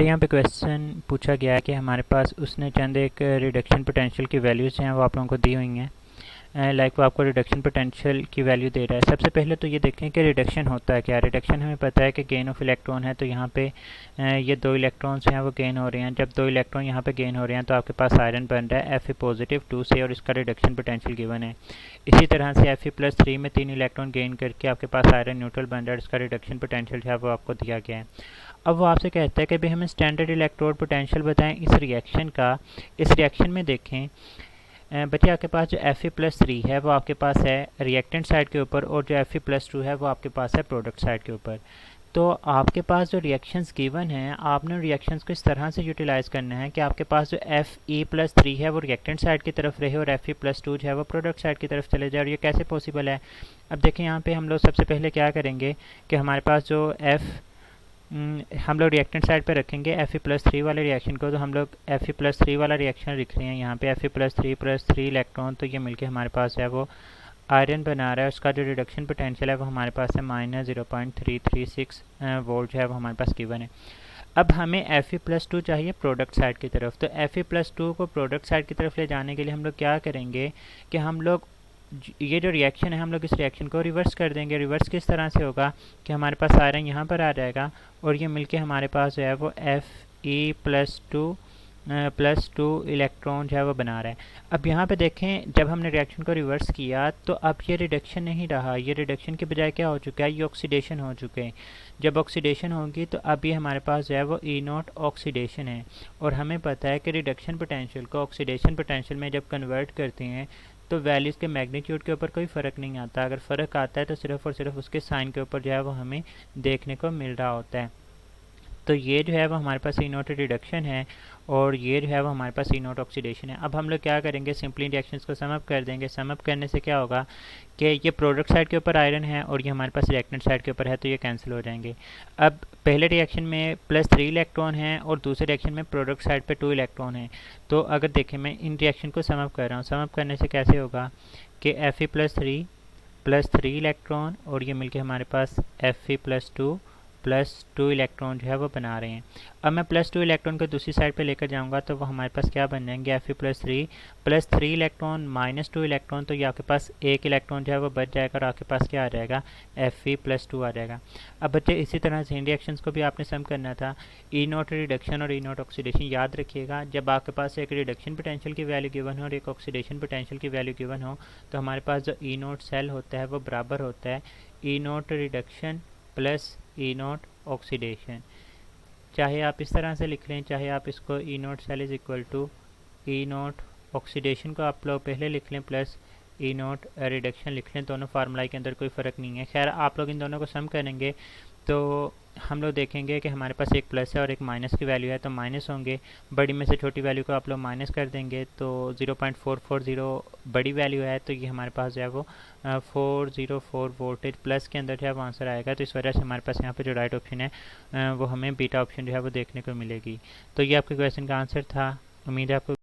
बेटे यहाँ पे क्वेश्चन पूछा गया है कि हमारे पास उसने चंद एक रिडक्शन पोटेंशियल की वैल्यूज़ हैं वो आप लोगों को दी हुई हैं। लाइक वो आपको रिडक्शन पोटेंशियल की वैल्यू दे रहा है। सबसे पहले तो ये देखें कि रिडक्शन होता है क्या। रिडक्शन हमें पता है कि गेन ऑफ इलेक्ट्रॉन है, तो यहाँ पे ये 2 इलेक्ट्रॉन्स हैं वो गेन हो रहे हैं। जब 2 इलेक्ट्रॉन यहाँ पे गेन हो रहे हैं तो आपके पास आयरन बन रहा है Fe पॉजिटिव 2 से, और इसका रिडक्शन पोटेंशियल गिवन है। इसी तरह से Fe+3 में 3 इलेक्ट्रॉन गेन करके आपके पास आयरन न्यूट्रल बन रहा है, इसका रिडक्शन पोटेंशियल है वो आपको दिया गया है। अब वो आपसे कहता है कि भाई हमें स्टैंडर्ड इलेक्ट्रोड पोटेंशियल बताएं इस रिएक्शन का। इस रिएक्शन में देखें बच्चे आपके पास जो Fe+3 है वो आपके पास है रिएक्टेंट साइड के ऊपर, और जो Fe+2 है वो आपके पास है प्रोडक्ट साइड के ऊपर। तो आपके पास जो रिएक्शंस गिवन हैं आपने रिएक्शंस को इस तरह से यूटिलाइज़ करना है कि आपके पास जो Fe+3 है वो रिएक्टेंट साइड की तरफ रहे और Fe+2 जो है वो प्रोडक्ट साइड की तरफ चले जाए। और ये कैसे पॉसिबल है? अब देखें यहाँ पे हम लोग सबसे पहले क्या करेंगे कि हमारे पास जो हम लोग रिएक्टेंट साइड पे रखेंगे Fe+3 वाले रिएक्शन को। तो हम लोग Fe+3 वाला रिएक्शन लिख रहे हैं यहाँ पे Fe+3 + 3 इलेक्ट्रॉन, तो ये मिलके हमारे पास है वो आयरन बना रहा है। उसका जो रिडक्शन पोटेंशियल है वो हमारे पास है -0.336 वोल्ट जो है वो हमारे पास गिवन है। अब हमें Fe+2 चाहिए प्रोडक्ट साइड की तरफ। तो Fe+2 को प्रोडक्ट साइड की तरफ ले जाने के लिए हम लोग क्या करेंगे कि हम लोग ये जो रिएक्शन है हम लोग इस रिएक्शन को रिवर्स कर देंगे। रिवर्स किस तरह से होगा कि हमारे पास आयरन यहाँ पर आ जाएगा और ये मिलके हमारे पास जो है वो Fe+2 इलेक्ट्रॉन जो है वो बना रहा है। अब यहाँ पे देखें जब हमने रिएक्शन को रिवर्स किया तो अब ये रिडक्शन नहीं रहा, ये रिडक्शन के बजाय क्या हो चुका है, ये ऑक्सीडेशन हो चुके हैं। जब ऑक्सीडेशन होगी तो अब ये हमारे पास जो है वो E0 ऑक्सीडेशन है। और हमें पता है कि रिडक्शन पोटेंशियल को ऑक्सीडेशन पोटेंशियल में जब कन्वर्ट करते हैं तो वैल्यूज़ के मैग्नीट्यूड के ऊपर कोई फ़र्क नहीं आता। अगर फ़र्क आता है तो सिर्फ़ और सिर्फ उसके साइन के ऊपर जो है वो हमें देखने को मिल रहा होता है। तो ये जो है वो हमारे पास E0 रिडक्शन है और ये जो है वो हमारे पास E0 ऑक्सीडेशन है। अब हम लोग क्या करेंगे, सिंपली रिएक्शंस को सम अप कर देंगे। सम अप करने से क्या होगा कि ये प्रोडक्ट साइड के ऊपर आयरन है और ये हमारे पास रिएक्टेंट साइड के ऊपर है, तो ये कैंसिल हो जाएंगे। अब पहले रिएक्शन में +3 इलेक्ट्रॉन है और दूसरे रिएक्शन में प्रोडक्ट साइड पे 2 इलेक्ट्रॉन है। तो अगर देखें मैं इन रिएक्शन को सम अप कर रहा हूँ, सम अप करने से कैसे होगा कि Fe+3 इलेक्ट्रॉन और ये मिलके हमारे पास Fe+2 इलेक्ट्रॉन जो है वो बना रहे हैं। अब मैं +2 इलेक्ट्रॉन को दूसरी साइड पे लेकर जाऊंगा तो वो हमारे पास क्या बन जाएंगे, Fe+3 इलेक्ट्रॉन -2 इलेक्ट्रॉन, तो ये आपके पास एक इलेक्ट्रॉन जो है वो बच जाएगा और आपके पास क्या आ जाएगा, Fe+2 आ जाएगा। अब बच्चे इसी तरह से इन रिएक्शंस को भी आपने सम करना था। E0 रिडक्शन और E0 ऑक्सीडेशन याद रखिएगा। जब आपके पास एक रिडक्शन पोटेंशियल की वैल्यू गिवन हो और एक ऑक्सीडेशन पोटेंशियल की वैल्यू गिवन हो तो हमारे पास जो E0 सेल होता है वो बराबर होता है E0 reduction plus E0 oxidation. चाहे आप इस तरह से लिख लें, चाहे आप इसको E0 cell is equal to E0 oxidation को आप लोग पहले लिख लें प्लस E0 रिडक्शन लिख लें, दोनों फार्मूला के अंदर कोई फ़र्क नहीं है। खैर आप लोग इन दोनों को सम करेंगे तो हम लोग देखेंगे कि हमारे पास एक प्लस है और एक माइनस की वैल्यू है, तो माइनस होंगे। बड़ी में से छोटी वैल्यू को आप लोग माइनस कर देंगे तो 0.440 बड़ी वैल्यू है, तो ये हमारे पास जो है वो 404 वोल्टेज प्लस के अंदर जो है वो आंसर आएगा। तो इस वजह से हमारे पास यहाँ पे जो राइट ऑप्शन है वो हमें बीटा ऑप्शन जो है वो देखने को मिलेगी। तो ये आपके क्वेश्चन का आंसर था। उम्मीद है आपको